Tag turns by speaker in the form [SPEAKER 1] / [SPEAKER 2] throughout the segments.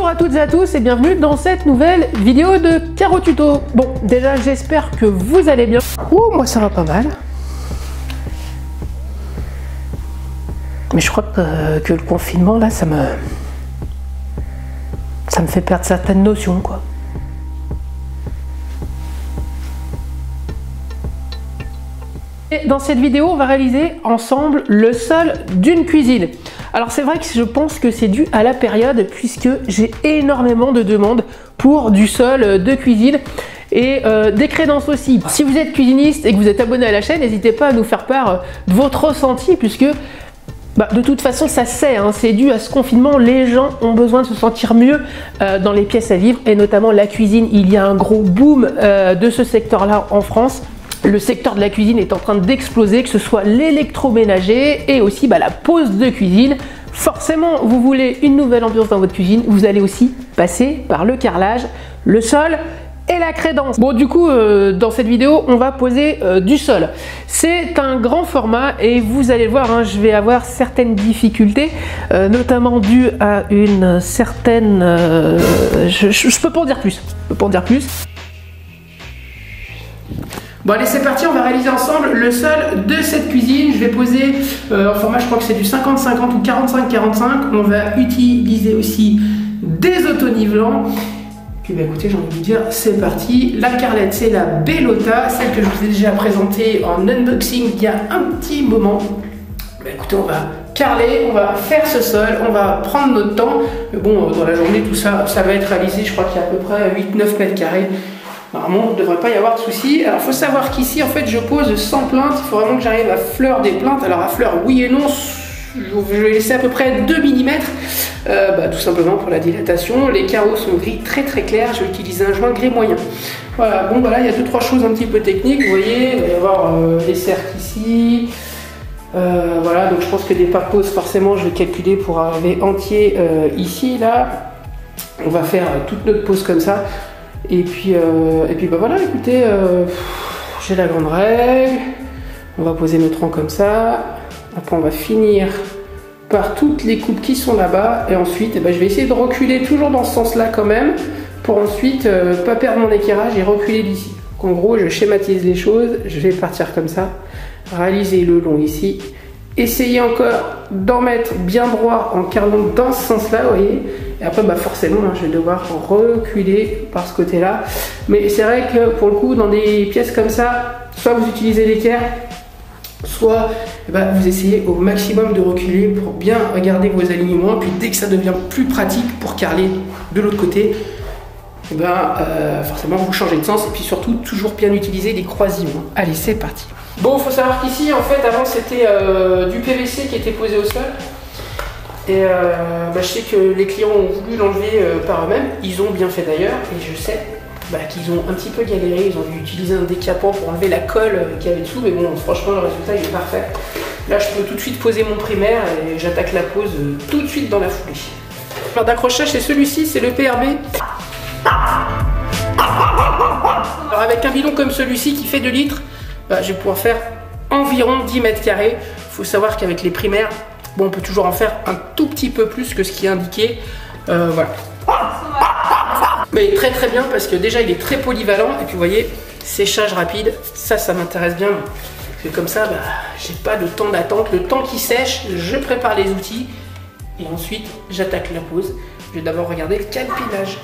[SPEAKER 1] Bonjour à toutes et à tous et bienvenue dans cette nouvelle vidéo de Caro Tuto. Bon, déjà j'espère que vous allez bien. Ouh, moi ça va pas mal. Mais je crois que le confinement là, ça me fait perdre certaines notions quoi. Et dans cette vidéo, on va réaliser ensemble le sol d'une cuisine. Alors c'est vrai que je pense que c'est dû à la période puisque j'ai énormément de demandes pour du sol de cuisine et des crédences aussi. Si vous êtes cuisiniste et que vous êtes abonné à la chaîne, n'hésitez pas à nous faire part de votre ressenti puisque de toute façon ça c'est dû à ce confinement, les gens ont besoin de se sentir mieux dans les pièces à vivre et notamment la cuisine. Il y a un gros boom de ce secteur là en France. Le secteur de la cuisine est en train d'exploser, que ce soit l'électroménager et aussi la pose de cuisine. Forcément, vous voulez une nouvelle ambiance dans votre cuisine, vous allez aussi passer par le carrelage, le sol et la crédence. Bon, du coup, dans cette vidéo, on va poser du sol. C'est un grand format et vous allez voir, je vais avoir certaines difficultés, notamment dues à une certaine... je peux pas en dire plus. Je peux pas en dire plus. Bon allez, c'est parti, on va réaliser ensemble le sol de cette cuisine. Je vais poser en format, je crois que c'est du 50-50 ou 45-45. On va utiliser aussi des autonivelants. Puis écoutez, j'ai envie de vous dire, c'est parti. La carrelette, c'est la Bellota, celle que je vous ai déjà présentée en unboxing il y a un petit moment. Écoutez, on va carreler, on va faire ce sol, on va prendre notre temps. Mais bon, dans la journée, tout ça, ça va être réalisé. Je crois qu'il y a à peu près 8-9 mètres carrés. Normalement, il ne devrait pas y avoir de soucis. Alors, il faut savoir qu'ici, en fait, je pose sans plainte. Il faut vraiment que j'arrive à fleur des plaintes. Alors, à fleur, oui et non, je vais laisser à peu près 2 mm. Tout simplement pour la dilatation. Les carreaux sont gris très très clairs. Je vais utiliser un joint gris moyen. Voilà, bon, il y a 2-3 choses un petit peu techniques. Vous voyez, il va y avoir les cercles ici. Voilà, donc je pense que des poses, forcément, je vais calculer pour arriver entier ici, là. On va faire toute notre pose comme ça. Et puis voilà, écoutez, j'ai la grande règle, on va poser notre rang comme ça, après on va finir par toutes les coupes qui sont là-bas, et ensuite je vais essayer de reculer toujours dans ce sens-là quand même, pour ensuite pas perdre mon équerrage et reculer d'ici. Donc en gros, je schématise les choses, je vais partir comme ça, réaliser le long ici, essayer encore d'en mettre bien droit en carrelant dans ce sens-là, vous voyez. Et après, forcément, je vais devoir reculer par ce côté-là. Mais c'est vrai que pour le coup, dans des pièces comme ça, soit vous utilisez l'équerre, soit vous essayez au maximum de reculer pour bien regarder vos alignements. Puis dès que ça devient plus pratique pour carreler de l'autre côté, forcément vous changez de sens. Et puis surtout, toujours bien utiliser les croisillements. Allez, c'est parti. Bon, il faut savoir qu'ici, en fait, avant c'était du PVC qui était posé au sol. Et je sais que les clients ont voulu l'enlever par eux-mêmes. Ils ont bien fait d'ailleurs. Et je sais qu'ils ont un petit peu galéré. Ils ont dû utiliser un décapant pour enlever la colle qu'il y avait dessous. Mais bon, franchement, le résultat il est parfait. Là, je peux tout de suite poser mon primaire et j'attaque la pose tout de suite dans la foulée. Alors d'accrochage, c'est celui-ci, c'est le PRB. Alors avec un bidon comme celui-ci qui fait 2 litres, je vais pouvoir faire environ 10 mètres carrés. Il faut savoir qu'avec les primaires, on peut toujours en faire un tout petit peu plus que ce qui est indiqué. Voilà. Mais très très bien parce que déjà il est très polyvalent. Et puis vous voyez, séchage rapide, ça m'intéresse bien. Parce que comme ça, j'ai pas de temps d'attente. Le temps qui sèche, je prépare les outils. Et ensuite, j'attaque la pose. Je vais d'abord regarder le calpinage.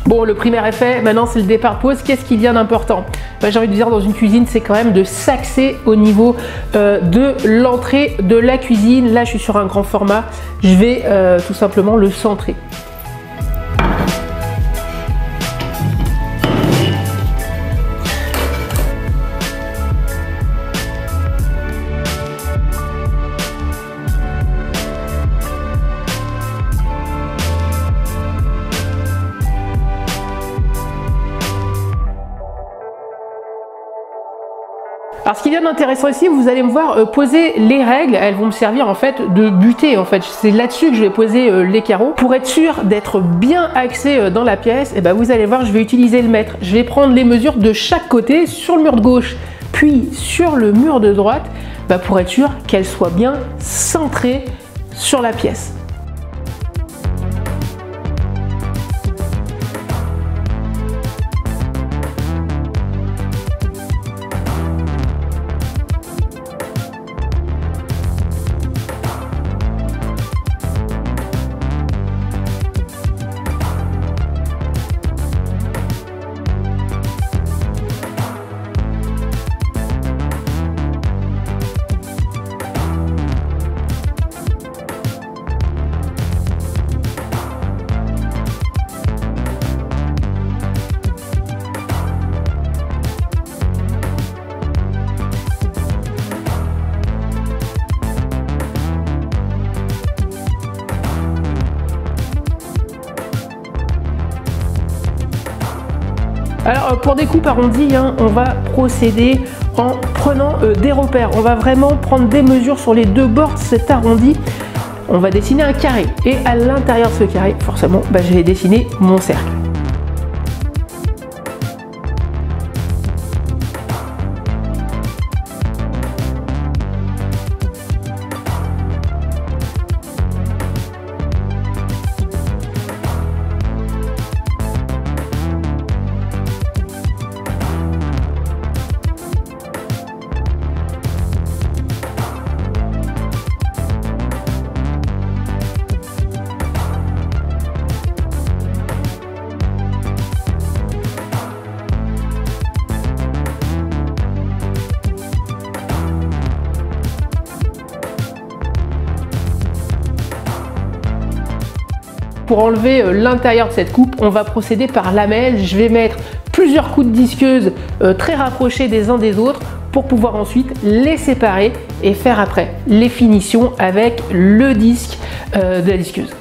[SPEAKER 1] Bon, le primaire est fait, maintenant c'est le départ pose. Qu'est-ce qu'il y a d'important? j'ai envie de dire dans une cuisine, c'est quand même de s'axer au niveau de l'entrée de la cuisine. Là, je suis sur un grand format, je vais tout simplement le centrer. Alors ce qui vient d'intéressant ici, vous allez me voir poser les règles, elles vont me servir en fait de butée en fait. C'est là-dessus que je vais poser les carreaux. Pour être sûr d'être bien axé dans la pièce, et ben vous allez voir, je vais utiliser le mètre. Je vais prendre les mesures de chaque côté sur le mur de gauche, puis sur le mur de droite, pour être sûr qu'elles soient bien centrées sur la pièce. Alors pour des coupes arrondies, on va procéder en prenant des repères. On va vraiment prendre des mesures sur les deux bords de cet arrondi. On va dessiner un carré et à l'intérieur de ce carré, forcément, je vais dessiner mon cercle. Pour enlever l'intérieur de cette coupe, on va procéder par lamelles. Je vais mettre plusieurs coups de disqueuse très rapprochés des uns des autres pour pouvoir ensuite les séparer et faire après les finitions avec le disque de la disqueuse.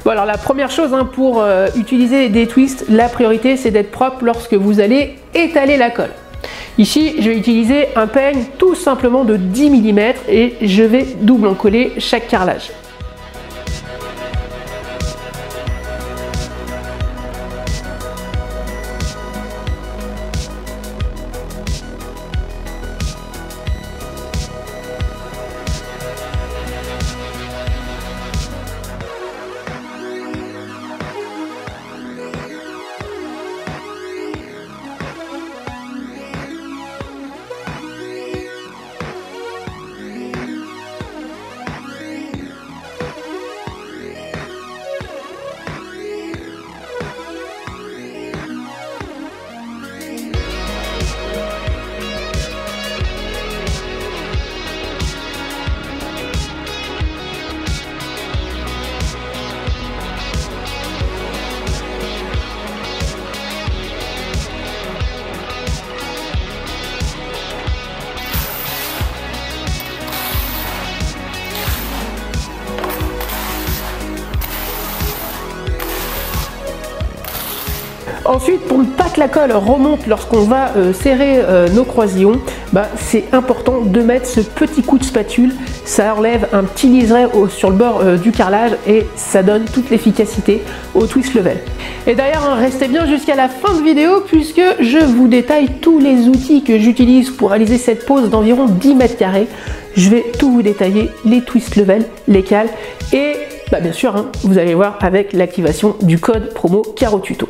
[SPEAKER 1] Bon, alors la première chose pour utiliser des twists, la priorité c'est d'être propre lorsque vous allez étaler la colle. Ici, je vais utiliser un peigne tout simplement de 10 mm et je vais double coller chaque carrelage. Ensuite, pour ne pas que la colle remonte lorsqu'on va serrer nos croisillons, c'est important de mettre ce petit coup de spatule. Ça enlève un petit liseré sur le bord du carrelage et ça donne toute l'efficacité au twist level. Et d'ailleurs, restez bien jusqu'à la fin de vidéo puisque je vous détaille tous les outils que j'utilise pour réaliser cette pose d'environ 10 mètres carrés. Je vais tout vous détailler, les twist level, les cales et bien sûr, vous allez voir avec l'activation du code promo CaroTuto.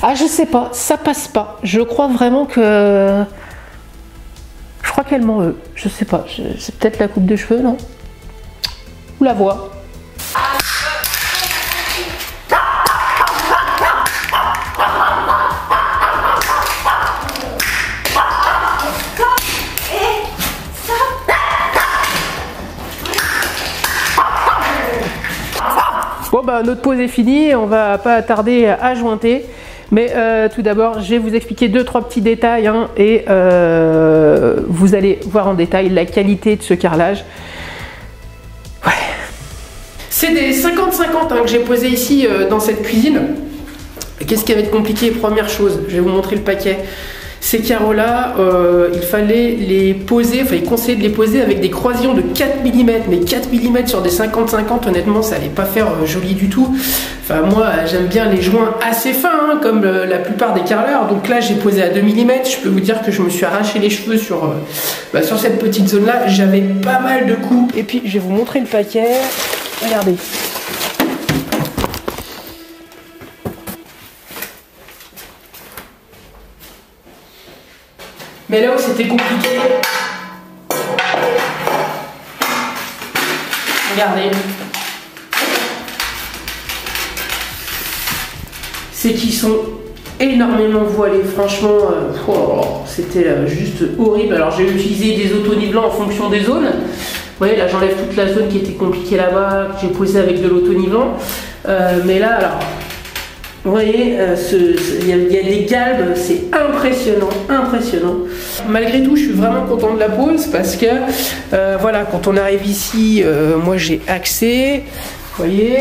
[SPEAKER 1] Ah, je sais pas, ça passe pas. Je crois vraiment que... Je crois qu'elle m'en veut. Je sais pas, c'est peut-être la coupe de cheveux, non? Ou la voix. Bon bah notre pause est finie, on va pas tarder à jointer. Mais tout d'abord, je vais vous expliquer 2-3 petits détails hein, et vous allez voir en détail la qualité de ce carrelage. Ouais. C'est des 50-50 hein, que j'ai posé ici dans cette cuisine. Qu'est-ce qui va être compliqué? Première chose, je vais vous montrer le paquet. Ces carreaux-là, il fallait les poser, enfin il conseillait de les poser avec des croisillons de 4 mm, mais 4 mm sur des 50-50, honnêtement ça allait pas faire joli du tout. Enfin moi j'aime bien les joints assez fins, hein, comme la plupart des carreleurs, donc là j'ai posé à 2 mm, je peux vous dire que je me suis arraché les cheveux sur cette petite zone-là, j'avais pas mal de coups. Et puis je vais vous montrer le paquet, regardez. Mais là où c'était compliqué, regardez, c'est qu'ils sont énormément voilés, franchement, c'était juste horrible. Alors j'ai utilisé des auto-nivelants en fonction des zones. Vous voyez, là j'enlève toute la zone qui était compliquée là-bas, que j'ai posé avec de l'auto-nivelant. Mais là, alors... Vous voyez, il y a des galbes, c'est impressionnant, impressionnant. Malgré tout, je suis vraiment content de la pose parce que, voilà, quand on arrive ici, moi j'ai accès, vous voyez,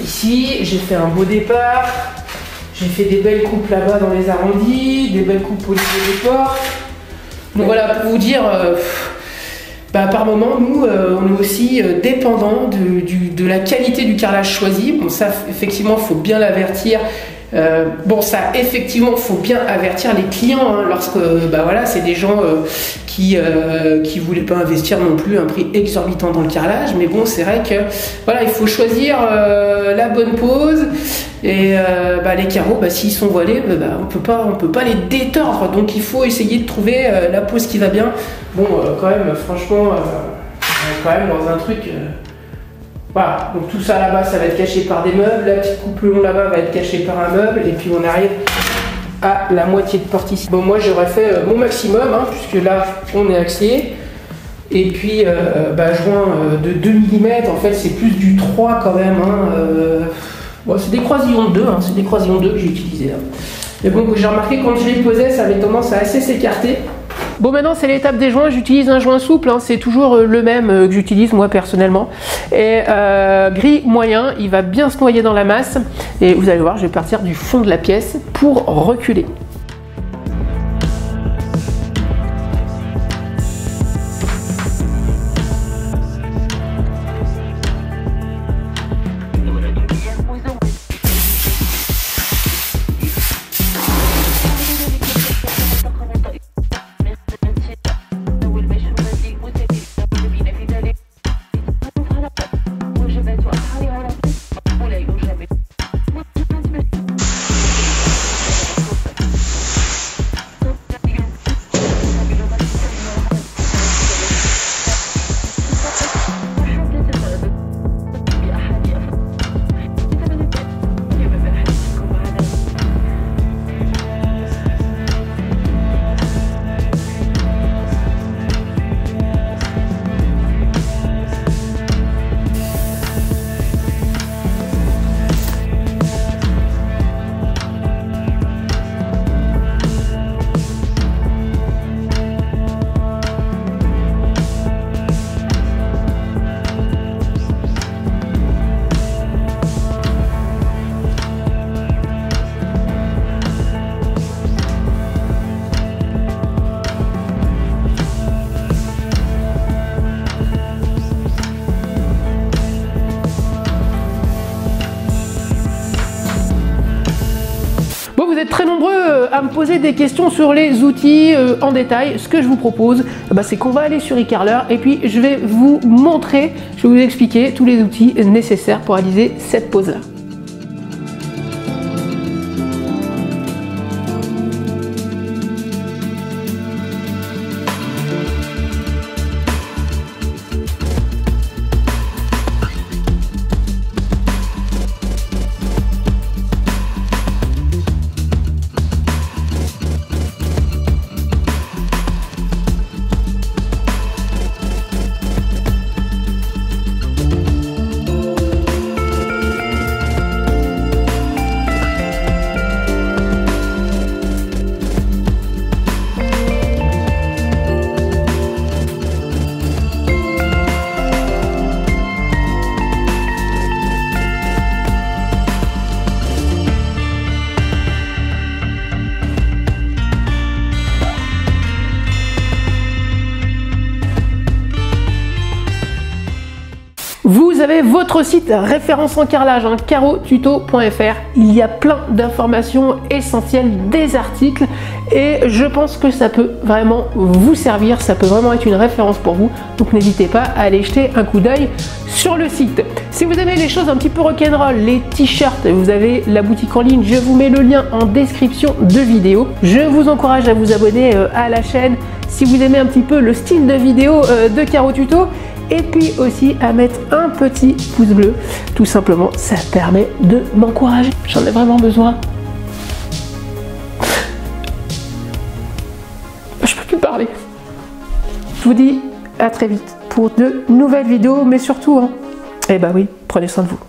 [SPEAKER 1] ici, j'ai fait un beau départ, j'ai fait des belles coupes là-bas dans les arrondis, des belles coupes au niveau des portes. Donc voilà, pour vous dire... par moment, nous, on est aussi dépendant de la qualité du carrelage choisi. Bon, ça, effectivement, il faut bien l'avertir. Faut bien avertir les clients hein, lorsque, voilà, c'est des gens qui voulaient pas investir non plus un prix exorbitant dans le carrelage. Mais bon, c'est vrai que, voilà, il faut choisir la bonne pose. Et les carreaux, s'ils sont voilés, on peut pas les détordre. Donc il faut essayer de trouver la pose qui va bien. Bon, quand même, franchement, quand même dans un truc. Voilà. Donc tout ça là-bas, ça va être caché par des meubles. La petite coupe long là-bas va être cachée par un meuble. Et puis on arrive à la moitié de porte ici. Bon, moi j'aurais fait mon maximum, hein, puisque là on est axé. Et puis joint de 2 mm, en fait c'est plus du 3 quand même. Hein, bon, c'est des croisillons de 2, hein, c'est des croisillons de 2 que j'ai utilisé là. Mais bon, j'ai remarqué quand je les posais, ça avait tendance à assez s'écarter. Bon, maintenant c'est l'étape des joints, j'utilise un joint souple, hein, c'est toujours le même que j'utilise moi personnellement. Et gris moyen, il va bien se noyer dans la masse. Et vous allez voir, je vais partir du fond de la pièce pour reculer. Vous êtes très nombreux à me poser des questions sur les outils en détail. Ce que je vous propose, c'est qu'on va aller sur eCarler et puis je vais vous montrer, je vais vous expliquer tous les outils nécessaires pour réaliser cette pose-là. Vous avez votre site référence en carrelage, hein, carotuto.fr. Il y a plein d'informations essentielles, des articles, et je pense que ça peut vraiment vous servir, ça peut vraiment être une référence pour vous. Donc n'hésitez pas à aller jeter un coup d'œil sur le site. Si vous aimez les choses un petit peu rock'n'roll, les t-shirts, vous avez la boutique en ligne, je vous mets le lien en description de vidéo. Je vous encourage à vous abonner à la chaîne si vous aimez un petit peu le style de vidéo de Caro Tuto. Et puis aussi à mettre un petit pouce bleu, tout simplement, ça permet de m'encourager. J'en ai vraiment besoin. Je peux plus parler. Je vous dis à très vite pour de nouvelles vidéos, mais surtout, eh ben oui, prenez soin de vous.